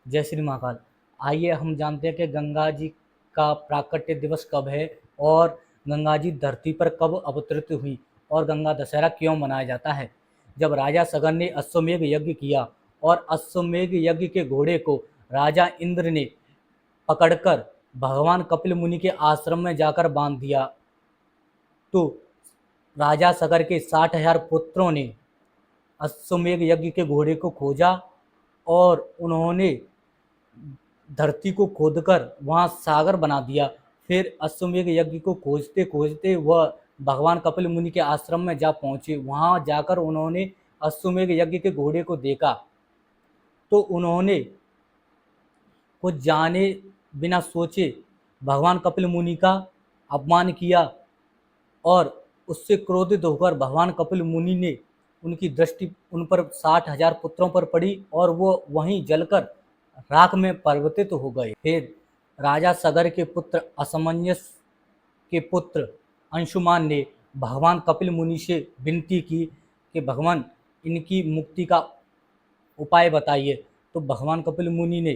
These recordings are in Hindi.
जय श्री महाकाल। आइए हम जानते हैं कि गंगा जी का प्राकट्य दिवस कब है और गंगा जी धरती पर कब अवतरित हुई और गंगा दशहरा क्यों मनाया जाता है। जब राजा सगर ने अश्वमेध यज्ञ किया और अश्वमेध यज्ञ के घोड़े को राजा इंद्र ने पकड़कर भगवान कपिल मुनि के आश्रम में जाकर बांध दिया, तो राजा सगर के 60,000 पुत्रों ने अश्वमेध यज्ञ के घोड़े को खोजा और उन्होंने धरती को खोदकर वहाँ सागर बना दिया। फिर अश्वमेध यज्ञ को खोजते खोजते वह भगवान कपिल मुनि के आश्रम में जा पहुँचे। वहाँ जाकर उन्होंने अश्वमेध यज्ञ के घोड़े को देखा तो उन्होंने कुछ जाने बिना सोचे भगवान कपिल मुनि का अपमान किया और उससे क्रोधित होकर भगवान कपिल मुनि ने उनकी दृष्टि उन पर 60,000 पुत्रों पर पड़ी और वो वहीं जलकर राख में परिवर्तित हो गए। फिर राजा सगर के पुत्र असमंजस के पुत्र अंशुमान ने भगवान कपिल मुनि से विनती की कि भगवान इनकी मुक्ति का उपाय बताइए। तो भगवान कपिल मुनि ने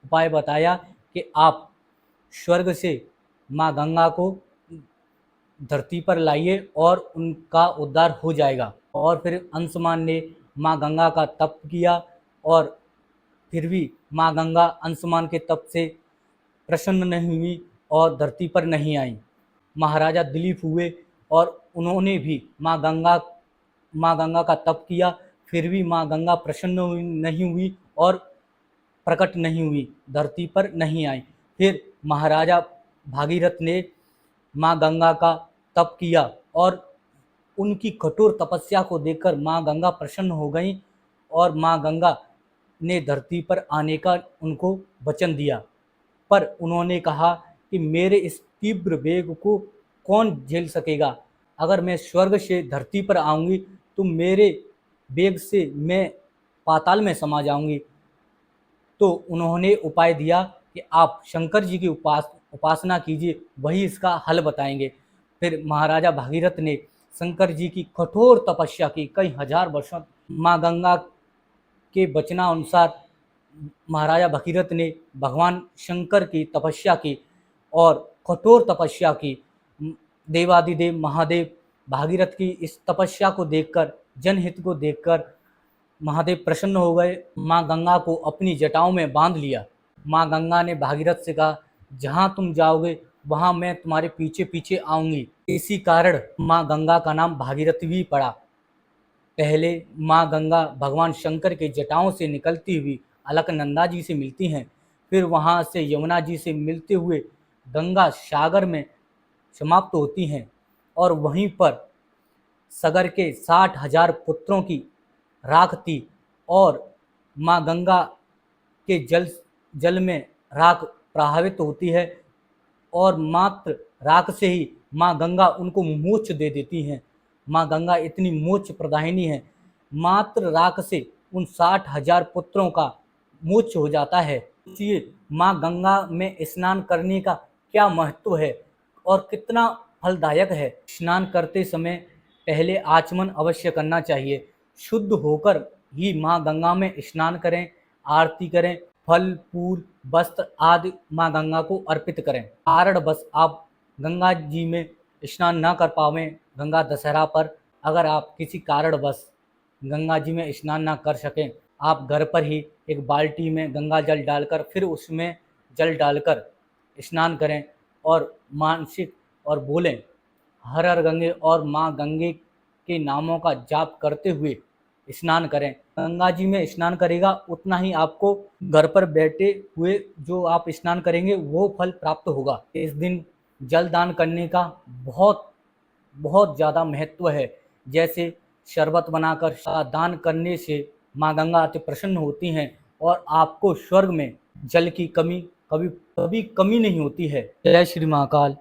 उपाय बताया कि आप स्वर्ग से माँ गंगा को धरती पर लाइए और उनका उद्धार हो जाएगा। और फिर अंशुमान ने माँ गंगा का तप किया और फिर भी माँ गंगा अंशुमान के तप से प्रसन्न नहीं हुई और धरती पर नहीं आई। महाराजा दिलीप हुए और उन्होंने भी माँ गंगा का तप किया, फिर भी माँ गंगा प्रसन्न नहीं हुई और प्रकट नहीं हुई, धरती पर नहीं आई। फिर महाराजा भागीरथ ने माँ गंगा का तप किया और उनकी कठोर तपस्या को देखकर माँ गंगा प्रसन्न हो गई और माँ गंगा ने धरती पर आने का उनको वचन दिया। पर उन्होंने कहा कि मेरे इस तीव्र वेग को कौन झेल सकेगा। अगर मैं स्वर्ग से धरती पर आऊँगी तो मेरे वेग से मैं पाताल में समा जाऊँगी। तो उन्होंने उपाय दिया कि आप शंकर जी की उपासना कीजिए, वही इसका हल बताएंगे। फिर महाराजा भागीरथ ने शंकर जी की कठोर तपस्या की, कई हजार वर्षों। माँ गंगा के वचनानुसार महाराजा भगीरथ ने भगवान शंकर की तपस्या की और कठोर तपस्या की। देवादिदेव महादेव भागीरथ की इस तपस्या को देखकर, जनहित को देखकर महादेव प्रसन्न हो गए। माँ गंगा को अपनी जटाओं में बांध लिया। माँ गंगा ने भागीरथ से कहा, जहाँ तुम जाओगे वहाँ मैं तुम्हारे पीछे पीछे आऊँगी। इसी कारण माँ गंगा का नाम भागीरथी भी पड़ा। पहले माँ गंगा भगवान शंकर के जटाओं से निकलती हुई अलकनंदा जी से मिलती हैं, फिर वहाँ से यमुना जी से मिलते हुए गंगा सागर में समाप्त होती हैं और वहीं पर सगर के 60,000 पुत्रों की राख थी और माँ गंगा के जल में राख प्रभावित होती है और मात्र राख से ही माँ गंगा उनको मोक्ष दे देती हैं। माँ गंगा इतनी मोक्ष प्रदायिनी है, मात्र राख से उन 60,000 पुत्रों का मोक्ष हो जाता है। इसलिए माँ गंगा में स्नान करने का क्या महत्व है और कितना फलदायक है। स्नान करते समय पहले आचमन अवश्य करना चाहिए। शुद्ध होकर ही माँ गंगा में स्नान करें, आरती करें, फल फूल वस्त्र आदि माँ गंगा को अर्पित करें। कारण बस आप गंगा जी में स्नान न कर पावें गंगा दशहरा पर, अगर आप किसी कारणवश गंगा जी में स्नान ना कर सकें, आप घर पर ही एक बाल्टी में गंगा जल डालकर फिर उसमें जल डालकर स्नान करें और मानसिक और बोलें हर हर गंगे और माँ गंगे के नामों का जाप करते हुए स्नान करें। गंगा जी में स्नान करेगा उतना ही आपको घर पर बैठे हुए जो आप स्नान करेंगे वो फल प्राप्त होगा। इस दिन जल दान करने का बहुत बहुत ज़्यादा महत्व है। जैसे शरबत बनाकर दान करने से माँ गंगा अति प्रसन्न होती हैं और आपको स्वर्ग में जल की कभी कमी नहीं होती है। जय श्री महाकाल।